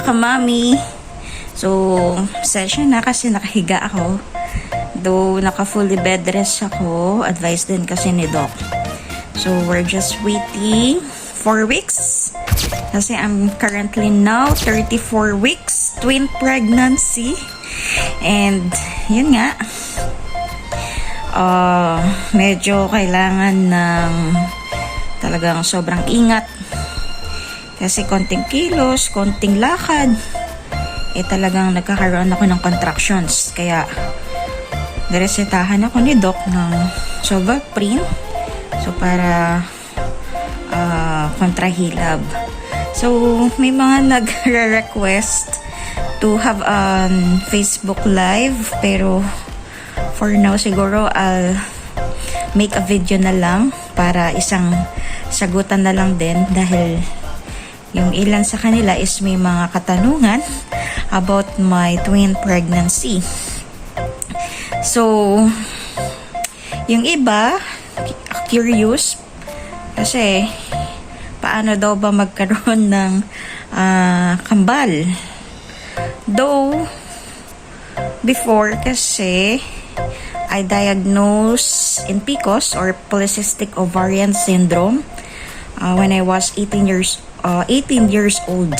kamami. So, session na kasi nakahiga ako. Though naka-fully bed rest ako, advice din kasi ni Doc. So, we're just waiting 4 weeks. Kasi I'm currently now 34 weeks, twin pregnancy. And, yun nga, medyo kailangan ng talagang sobrang ingat. Kasi konting kilos, konting lakad, talagang nagkakaroon ako ng contractions. Kaya, niresetahan ako ni Doc ng Solvaprin. So, para kontrahilab. So, may mga nagre-request to have Facebook Live. Pero, for now, siguro, I'll make a video na lang para isang sagutan na lang din dahil yung ilan sa kanila is may mga katanungan about my twin pregnancy. So, yung iba, curious, kasi paano daw ba magkaroon ng kambal? Though, before kasi, I diagnosed in PCOS or polycystic ovarian syndrome when I was 18 years old.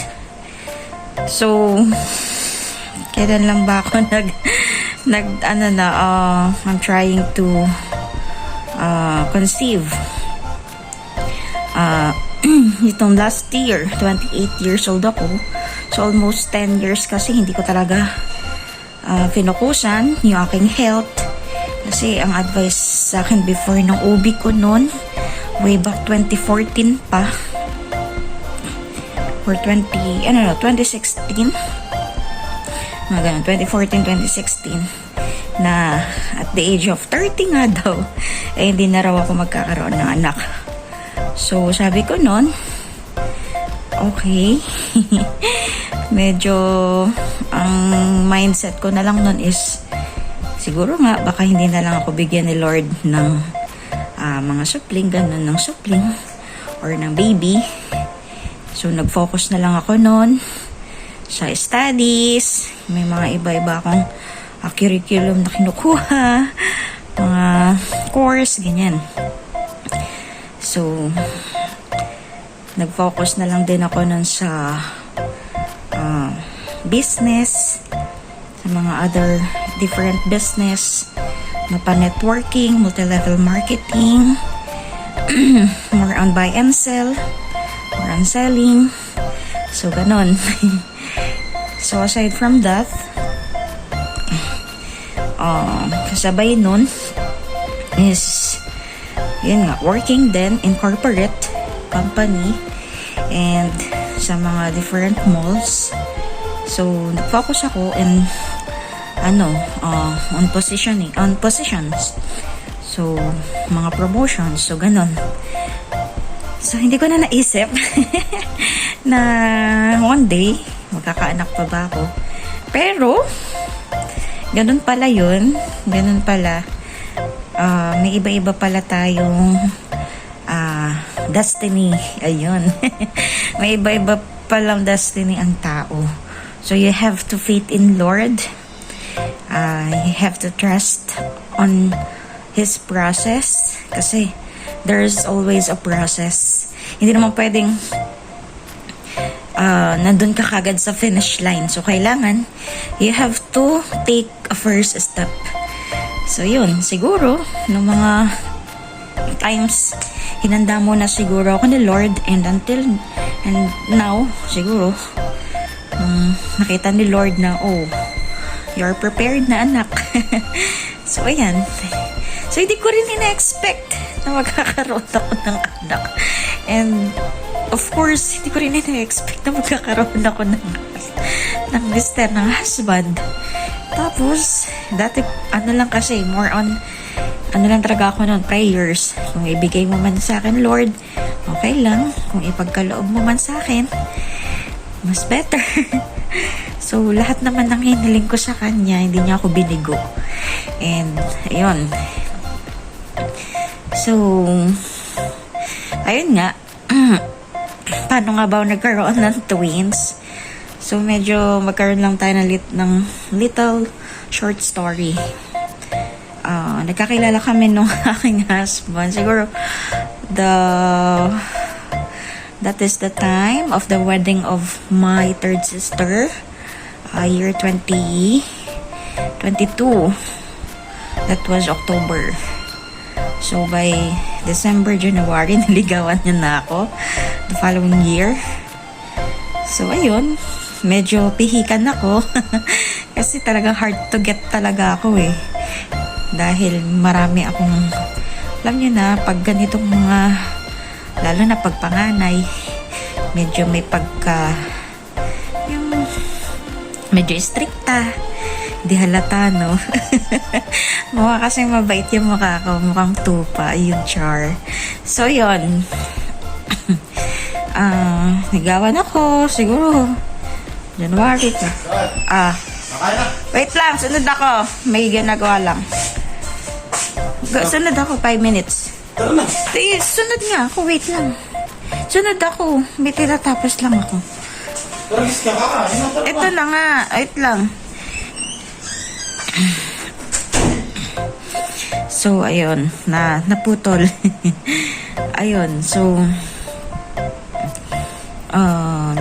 So, kailan lang ba ako I'm trying to conceive. Itong last year, 28 years old ako. So, almost 10 years kasi hindi ko talaga pinukusan yung aking health. Kasi ang advice sa akin before ng OB ko noon, way back 2014 pa, or 2016, mga ganun, 2014, 2016, na at the age of 30 nga daw, hindi na raw ako magkakaroon ng anak. So, sabi ko noon, okay, medyo ang mindset ko na lang noon is, siguro nga, baka hindi na lang ako bigyan ni Lord ng mga supling, ganun, ng supling, or ng baby. So, nag-focus na lang ako noon sa studies. May mga iba-iba akong curriculum na kinukuha, mga course, ganyan. So, nag-focus na lang din ako noon sa business, sa mga other different business, mapa-networking, multi-level marketing, more on buy and sell, more on selling. So, ganon. So, aside from that, kasabay nun is, yun nga, working then in corporate company and sa mga different malls. So, nag-focus ako in on positions. So, mga promotions. So, ganon. So, hindi ko na naisip na one day, magkakaanak pa ba ako. Pero, ganun pala yun. Ganun pala. May iba-iba pala tayong destiny. Ayun. May iba-iba palang destiny ang tao. So, you have to faith in Lord. You have to trust on His process. Kasi, there's always a process. Hindi naman pwedeng nandun ka kagad sa finish line. So, kailangan, you have to take a first step. So, yun. Siguro, noong mga times, hinanda mo na siguro ako ni Lord and now, siguro, nakita ni Lord na, oh, you're prepared na, anak. So, ayan. So, hindi ko rin ina-expect na magkakaroon ako ng anak. And, of course, hindi ko rin ina-expect na magkakaroon ako ng mister, ng husband. Tapos, dati, lang kasi, more on, lang talaga ako noon, prayers. Kung ibigay mo man sa akin, Lord, okay lang. Kung ipagkaloob mo man sa akin, mas better. So, lahat naman ng hiniling ko sa Kanya, hindi niya ako binigo. And, ayun. So, ayun nga. Paano nga ba nagkaroon ng twins? So, medyo magkaroon lang tayo ng little short story. Nagkakilala kami nung aking husband. Siguro, that is the time of the wedding of my third sister. Year 2022. That was October. So, by December, January, niligawan niya na ako the following year. So, ayun. Medyo pihikan ako. Kasi talagang hard to get talaga ako eh. Dahil marami akong, alam niyo na, pag ganitong mga, lalo na pag panganay, medyo may yung, medyo stricta. Di halata, no? Mukha kasi mabait yung mukha ko. Mukhang tupa, yung char. So, yun. Nigawan ako, siguro, January. Wait lang, sunod ako. May ginagawa lang. Sunod ako, 5 minutes. Sunod nga ako, wait lang. Sunod ako, may tinatapos lang ako. Ito na nga, wait lang. So, ayun, naputol. Ayun, so,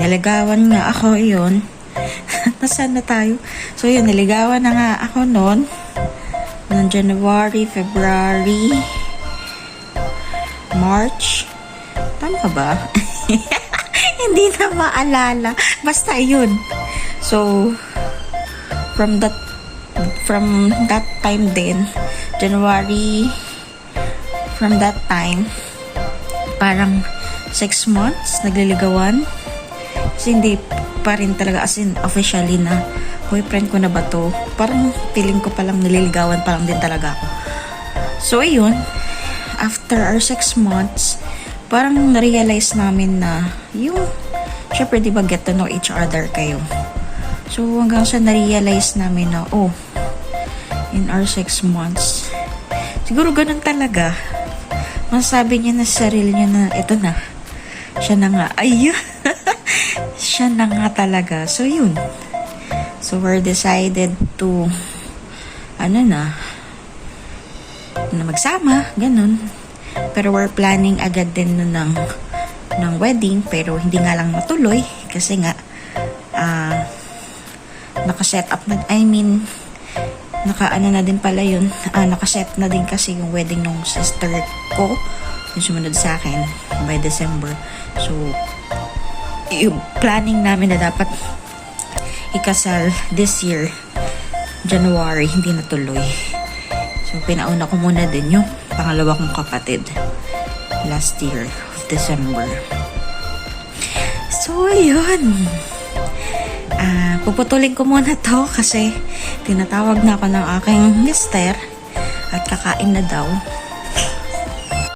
niligawan nga ako, yun. Nasaan na tayo? So, yun, niligawan na nga ako noon. Noong January, February, March. Tama ba? Hindi na maalala. Basta yun. So, from that time din, January, from that time, parang 6 months nagliligawan. Kasi hindi pa rin talaga, as in, officially na boyfriend ko na ba to? Parang feeling ko palang nililigawan pa lang din talaga ako. So, ayun, after our 6 months, parang na-realize namin na yung, syempre, di ba, get to know each other kayo. So, hanggang sa na-realize namin na, oh, in our 6 months, siguro ganun talaga. Masasabi niya na sa sarili niya na, eto na, siya na nga. Ayun. Siya na nga talaga. So, yun. So, we're decided to, na magsama, ganun. Pero we're planning agad din ng wedding, pero hindi nga lang natuloy kasi nga naka-set up na, naka-ano na din pala yun, naka-set na din kasi yung wedding ng sister ko, yung sumunod sa akin by December. So, yung planning namin na dapat ikasal this year, January, hindi natuloy. So, pinauna ko muna din yung pangalawa kong kapatid last year of December. So, ayun. Puputulin ko muna to kasi tinatawag na ako ng aking mister at kakain na daw.